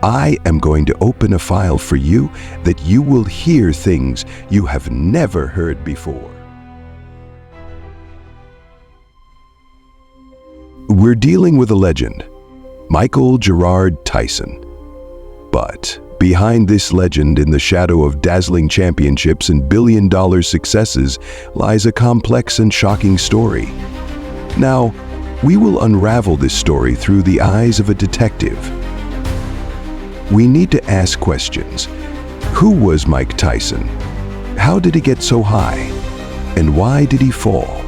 I am going to open a file for you that you will hear things you have never heard before. We're dealing with a legend, Michael Gerard Tyson. But behind this legend, in the shadow of dazzling championships and billion-dollar successes, lies a complex and shocking story. Now, we will unravel this story through the eyes of a detective. We need to ask questions. Who was Mike Tyson? How did he get so high? And why did he fall?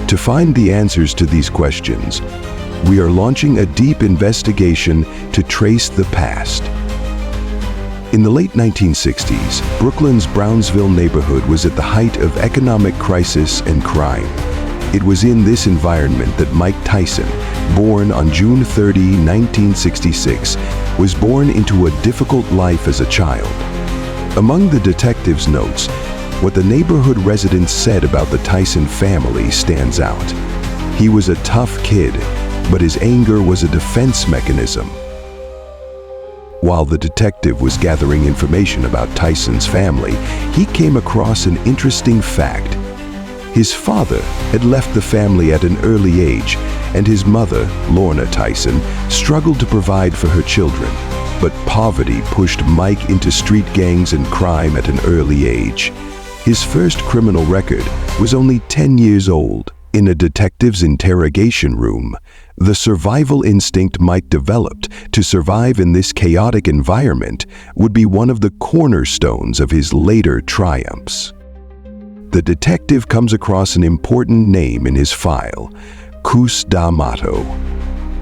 To find the answers to these questions, we are launching a deep investigation to trace the past. In the late 1960s, Brooklyn's Brownsville neighborhood was at the height of economic crisis and crime. It was in this environment that Mike Tyson, born on June 30, 1966, was born into a difficult life as a child. Among the detective's notes, what the neighborhood residents said about the Tyson family stands out. He was a tough kid, but his anger was a defense mechanism. While the detective was gathering information about Tyson's family, he came across an interesting fact. His father had left the family at an early age, and his mother, Lorna Tyson, struggled to provide for her children. But poverty pushed Mike into street gangs and crime at an early age. His first criminal record was only 10 years old. In a detective's interrogation room, the survival instinct Mike developed to survive in this chaotic environment would be one of the cornerstones of his later triumphs. The detective comes across an important name in his file, Cus D'Amato.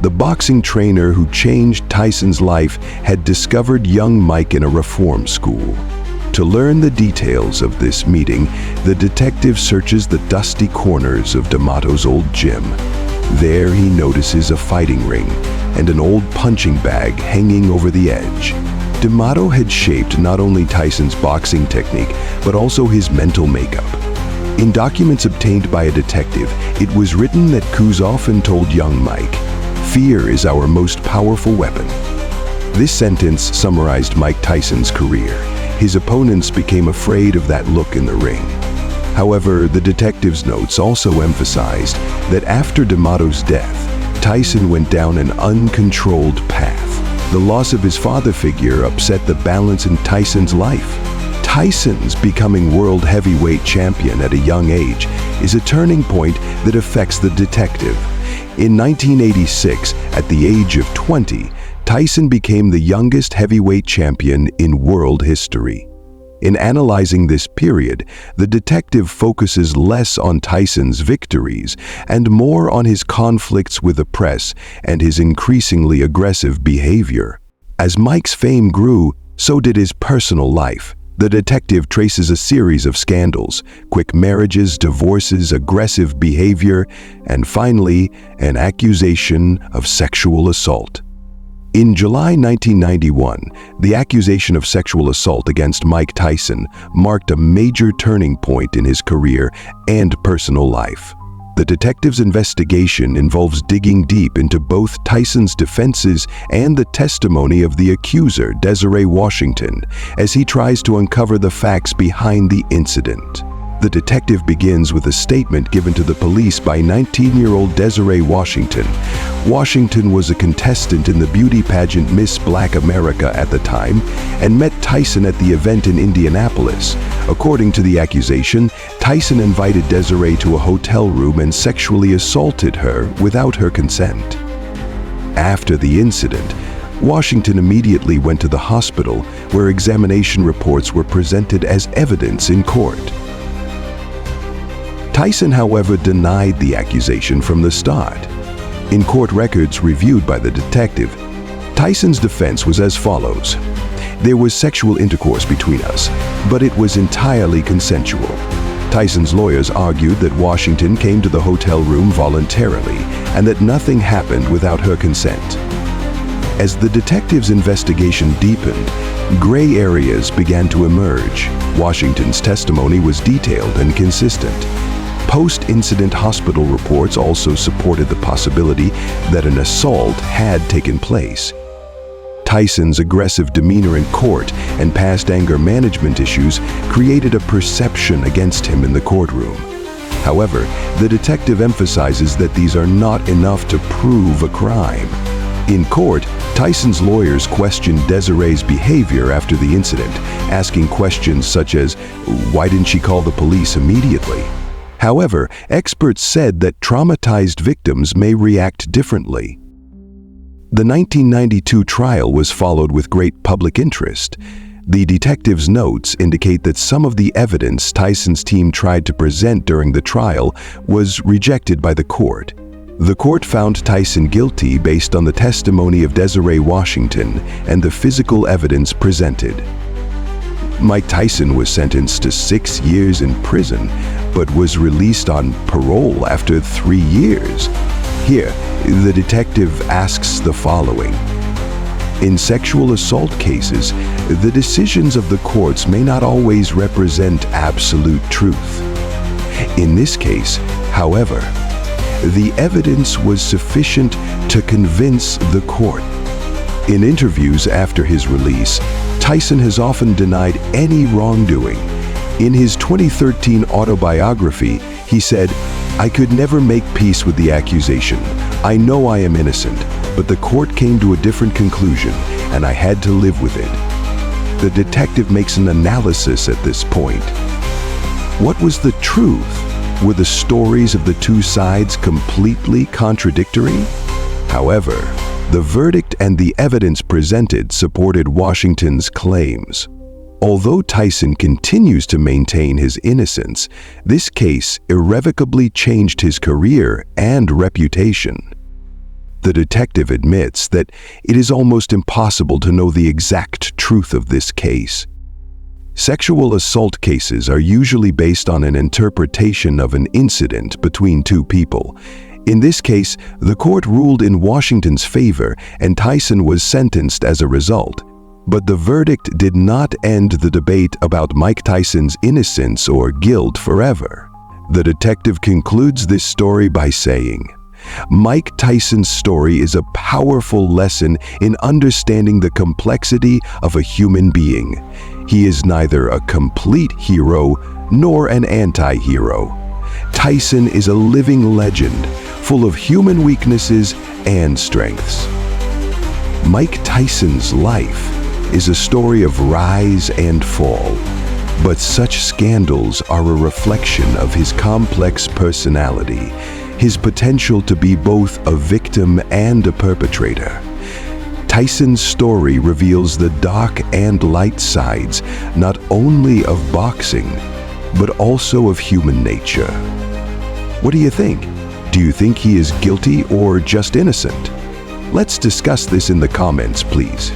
The boxing trainer who changed Tyson's life had discovered young Mike in a reform school. To learn the details of this meeting, the detective searches the dusty corners of D'Amato's old gym. There he notices a fighting ring and an old punching bag hanging over the edge. D'Amato had shaped not only Tyson's boxing technique, but also his mental makeup. In documents obtained by a detective, it was written that Cus often told young Mike, "Fear is our most powerful weapon." This sentence summarized Mike Tyson's career. His opponents became afraid of that look in the ring. However, the detective's notes also emphasized that after D'Amato's death, Tyson went down an uncontrolled path. The loss of his father figure upset the balance in Tyson's life. Tyson's becoming world heavyweight champion at a young age is a turning point that affects the detective. In 1986, at the age of 20, Tyson became the youngest heavyweight champion in world history. In analyzing this period, the detective focuses less on Tyson's victories and more on his conflicts with the press and his increasingly aggressive behavior. As Mike's fame grew, so did his personal life. The detective traces a series of scandals, quick marriages, divorces, aggressive behavior, and finally, an accusation of sexual assault. In July 1991, the accusation of sexual assault against Mike Tyson marked a major turning point in his career and personal life. The detective's investigation involves digging deep into both Tyson's defenses and the testimony of the accuser, Desiree Washington, as he tries to uncover the facts behind the incident. The detective begins with a statement given to the police by 19-year-old Desiree Washington. Washington was a contestant in the beauty pageant Miss Black America at the time and met Tyson at the event in Indianapolis. According to the accusation, Tyson invited Desiree to a hotel room and sexually assaulted her without her consent. After the incident, Washington immediately went to the hospital, where examination reports were presented as evidence in court. Tyson, however, denied the accusation from the start. In court records reviewed by the detective, Tyson's defense was as follows. There was sexual intercourse between us, but it was entirely consensual. Tyson's lawyers argued that Washington came to the hotel room voluntarily and that nothing happened without her consent. As the detective's investigation deepened, gray areas began to emerge. Washington's testimony was detailed and consistent. Post-incident hospital reports also supported the possibility that an assault had taken place. Tyson's aggressive demeanor in court and past anger management issues created a perception against him in the courtroom. However, the detective emphasizes that these are not enough to prove a crime. In court, Tyson's lawyers questioned Desiree's behavior after the incident, asking questions such as, "Why didn't she call the police immediately?" However, experts said that traumatized victims may react differently. The 1992 trial was followed with great public interest. The detective's notes indicate that some of the evidence Tyson's team tried to present during the trial was rejected by the court. The court found Tyson guilty based on the testimony of Desiree Washington and the physical evidence presented. Mike Tyson was sentenced to 6 years in prison, but was released on parole after 3 years. Here, the detective asks the following. In sexual assault cases, the decisions of the courts may not always represent absolute truth. In this case, however, the evidence was sufficient to convince the court. In interviews after his release, Tyson has often denied any wrongdoing. In his 2013 autobiography, he said, "I could never make peace with the accusation. I know I am innocent, but the court came to a different conclusion, and I had to live with it." The detective makes an analysis at this point. What was the truth? Were the stories of the two sides completely contradictory? However, the verdict and the evidence presented supported Washington's claims. Although Tyson continues to maintain his innocence, this case irrevocably changed his career and reputation. The detective admits that it is almost impossible to know the exact truth of this case. Sexual assault cases are usually based on an interpretation of an incident between two people. In this case, the court ruled in Washington's favor, and Tyson was sentenced as a result. But the verdict did not end the debate about Mike Tyson's innocence or guilt forever. The detective concludes this story by saying, "Mike Tyson's story is a powerful lesson in understanding the complexity of a human being. He is neither a complete hero nor an anti-hero. Tyson is a living legend, full of human weaknesses and strengths." Mike Tyson's life is a story of rise and fall, but such scandals are a reflection of his complex personality, his potential to be both a victim and a perpetrator. Tyson's story reveals the dark and light sides, not only of boxing, but also of human nature. What do you think? Do you think he is guilty or just innocent? Let's discuss this in the comments, please.